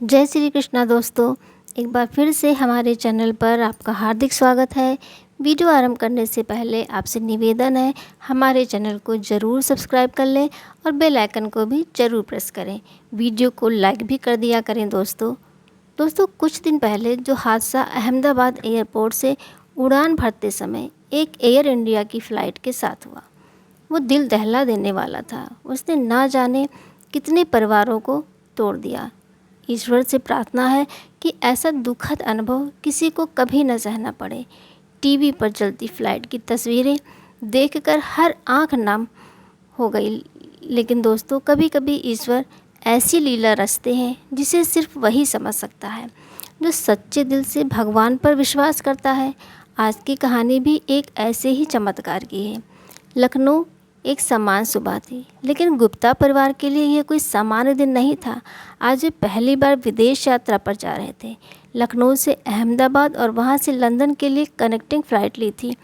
जय श्री कृष्णा दोस्तों। एक बार फिर से हमारे चैनल पर आपका हार्दिक स्वागत है। वीडियो आरंभ करने से पहले आपसे निवेदन है, हमारे चैनल को ज़रूर सब्सक्राइब कर लें और बेल आइकन को भी ज़रूर प्रेस करें। वीडियो को लाइक भी कर दिया करें दोस्तों कुछ दिन पहले जो हादसा अहमदाबाद एयरपोर्ट से उड़ान भरते समय एक एयर इंडिया की फ़्लाइट के साथ हुआ, वो दिल दहला देने वाला था। उसने ना जाने कितने परिवारों को तोड़ दिया। ईश्वर से प्रार्थना है कि ऐसा दुखद अनुभव किसी को कभी न सहना पड़े। टीवी पर चलती फ्लाइट की तस्वीरें देखकर हर आंख नम हो गई। लेकिन दोस्तों, कभी कभी ईश्वर ऐसी लीला रचते हैं जिसे सिर्फ वही समझ सकता है जो सच्चे दिल से भगवान पर विश्वास करता है। आज की कहानी भी एक ऐसे ही चमत्कार की है। लखनऊ एक समान सुबह थी, लेकिन गुप्ता परिवार के लिए यह कोई सामान्य दिन नहीं था। आज वे पहली बार विदेश यात्रा पर जा रहे थे। लखनऊ से अहमदाबाद और वहां से लंदन के लिए कनेक्टिंग फ़्लाइट ली थी।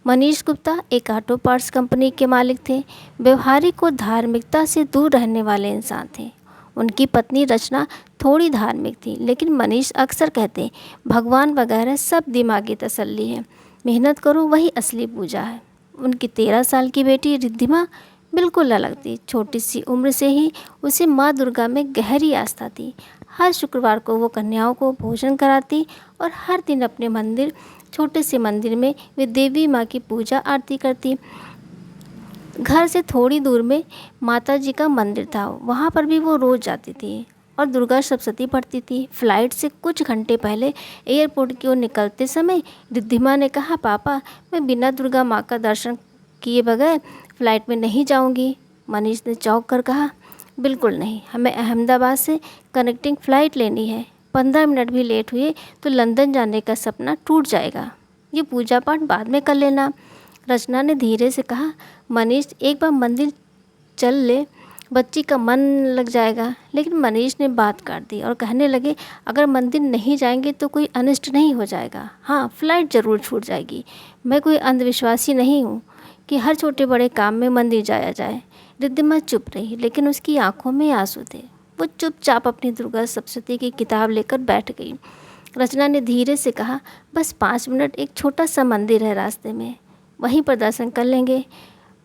मनीष गुप्ता एक ऑटो पार्ट्स कंपनी के मालिक थे। व्यवहारिक और धार्मिकता से दूर रहने वाले इंसान थे। उनकी पत्नी रचना थोड़ी धार्मिक थी, लेकिन मनीष अक्सर कहते, भगवान वगैरह सब दिमागी तसल्ली है, मेहनत करो वही असली पूजा है। उनकी 13 साल की बेटी रिद्धिमा बिल्कुल अलग थी। छोटी सी उम्र से ही उसे माँ दुर्गा में गहरी आस्था थी। हर शुक्रवार को वो कन्याओं को भोजन कराती और हर दिन अपने मंदिर, छोटे से मंदिर में वे देवी माँ की पूजा आरती करती। घर से थोड़ी दूर में माता जी का मंदिर था, वहाँ पर भी वो रोज़ जाती थी और दुर्गा सप्तशती पढ़ती थी। फ्लाइट से कुछ घंटे पहले एयरपोर्ट की ओर निकलते समय रिद्धिमा ने कहा, पापा मैं बिना दुर्गा माँ का दर्शन किए बगैर फ़्लाइट में नहीं जाऊँगी। मनीष ने चौंक कर कहा, बिल्कुल नहीं, हमें अहमदाबाद से कनेक्टिंग फ़्लाइट लेनी है। 15 मिनट भी लेट हुए तो लंदन जाने का सपना टूट जाएगा। ये पूजा पाठ बाद में कर लेना। रचना ने धीरे से कहा, मनीष एक बार मंदिर चल ले, बच्ची का मन लग जाएगा। लेकिन मनीष ने बात काट दी और कहने लगे, अगर मंदिर नहीं जाएंगे तो कोई अनिष्ट नहीं हो जाएगा। हाँ, फ़्लाइट ज़रूर छूट जाएगी। मैं कोई अंधविश्वासी नहीं हूँ कि हर छोटे बड़े काम में मंदिर जाया जाए। रिद्धिमा चुप रही, लेकिन उसकी आंखों में आंसू थे। वो चुपचाप अपनी दुर्गा सप्तशती की किताब लेकर बैठ गई। रचना ने धीरे से कहा, बस 5 मिनट, एक छोटा सा मंदिर है रास्ते में, वहीं पर दर्शन कर लेंगे।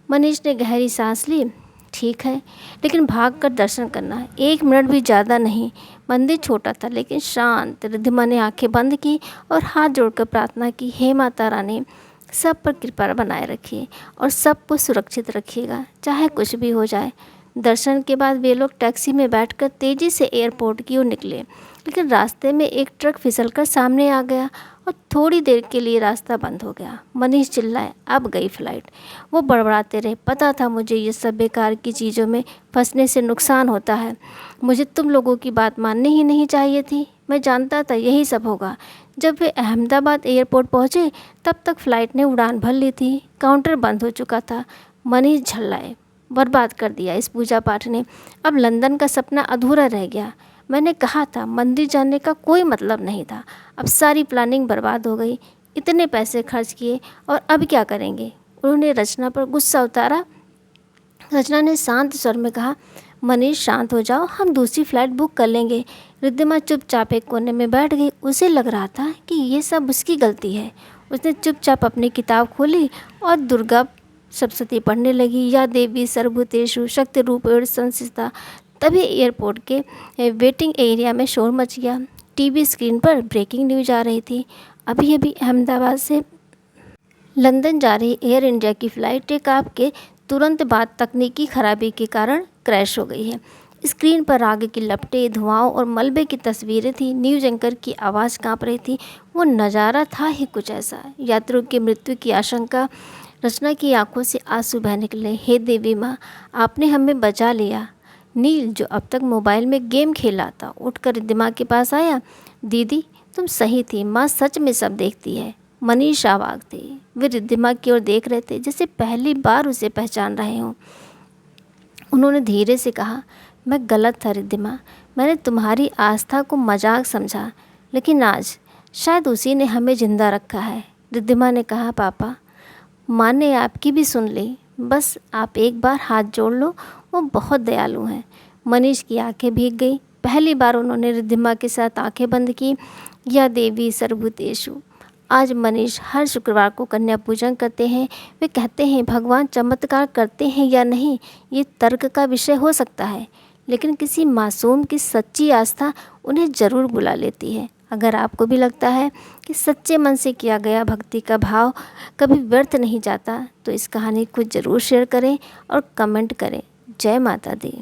मनीष ने गहरी सांस ली। ठीक है, लेकिन भाग कर दर्शन करना है, 1 मिनट भी ज़्यादा नहीं। मंदिर छोटा था लेकिन शांत। रिद्धिमा ने आंखें बंद की और हाथ जोड़कर प्रार्थना की, हे माता रानी, सब पर कृपा बनाए रखिए और सबको सुरक्षित रखिएगा, चाहे कुछ भी हो जाए। दर्शन के बाद वे लोग टैक्सी में बैठकर तेज़ी से एयरपोर्ट की ओर निकले, लेकिन रास्ते में एक ट्रक फिसलकर सामने आ गया और थोड़ी देर के लिए रास्ता बंद हो गया। मनीष चिल्लाए, अब गई फ़्लाइट। वो बड़बड़ाते रहे, पता था मुझे ये सब बेकार की चीज़ों में फंसने से नुकसान होता है। मुझे तुम लोगों की बात माननी ही नहीं चाहिए थी। मैं जानता था यही सब होगा। जब वे अहमदाबाद एयरपोर्ट पहुँचे तब तक फ़्लाइट ने उड़ान भर ली थी। काउंटर बंद हो चुका था। मनीष झल्लाए, बर्बाद कर दिया इस पूजा पाठ ने। अब लंदन का सपना अधूरा रह गया। मैंने कहा था मंदिर जाने का कोई मतलब नहीं था। अब सारी प्लानिंग बर्बाद हो गई। इतने पैसे खर्च किए और अब क्या करेंगे? उन्होंने रचना पर गुस्सा उतारा। रचना ने शांत स्वर में कहा, मनीष शांत हो जाओ, हम दूसरी फ़्लाइट बुक कर लेंगे। रिद्धिमा चुपचाप एक कोने में बैठ गई। उसे लग रहा था कि ये सब उसकी गलती है। उसने चुपचाप अपनी किताब खोली और दुर्गा सप्तशती पढ़ने लगी। या देवी सर्वभूतेषु शक्ति रूपेण संस्थिता। तभी एयरपोर्ट के वेटिंग एरिया में शोर मच गया। टीवी स्क्रीन पर ब्रेकिंग न्यूज आ रही थी। अभी अभी अहमदाबाद से लंदन जा रही एयर इंडिया की फ़्लाइट टेक ऑफ के तुरंत बाद तकनीकी खराबी के कारण क्रैश हो गई है। स्क्रीन पर आग की लपटें, धुआं और मलबे की तस्वीरें थी। न्यूज़ एंकर की आवाज़ कांप रही थी। वो नज़ारा था ही कुछ ऐसा, यात्रियों की मृत्यु की आशंका। रचना की आंखों से आंसू बह निकले। हे देवी माँ, आपने हमें बचा लिया। नील, जो अब तक मोबाइल में गेम खेला था, उठकर रिद्धिमा के पास आया। दीदी, तुम सही थी, माँ सच में सब देखती है। मनीष अवाक थे। वे रिद्धिमा की ओर देख रहे थे जैसे पहली बार उसे पहचान रहे हों। उन्होंने धीरे से कहा, मैं गलत था रिद्धिमा, मैंने तुम्हारी आस्था को मजाक समझा, लेकिन आज शायद उसी ने हमें जिंदा रखा है। रिद्धिमा ने कहा, पापा, माँ ने आपकी भी सुन ली, बस आप एक बार हाथ जोड़ लो, वो बहुत दयालु हैं। मनीष की आंखें भीग गई। पहली बार उन्होंने रिद्धिमा के साथ आंखें बंद की। या देवी सर्वभूतेषु। आज मनीष हर शुक्रवार को कन्या पूजन करते हैं। वे कहते हैं भगवान चमत्कार करते हैं या नहीं ये तर्क का विषय हो सकता है, लेकिन किसी मासूम की सच्ची आस्था उन्हें ज़रूर बुला लेती है। अगर आपको भी लगता है कि सच्चे मन से किया गया भक्ति का भाव कभी व्यर्थ नहीं जाता, तो इस कहानी को ज़रूर शेयर करें और कमेंट करें। जय माता दी।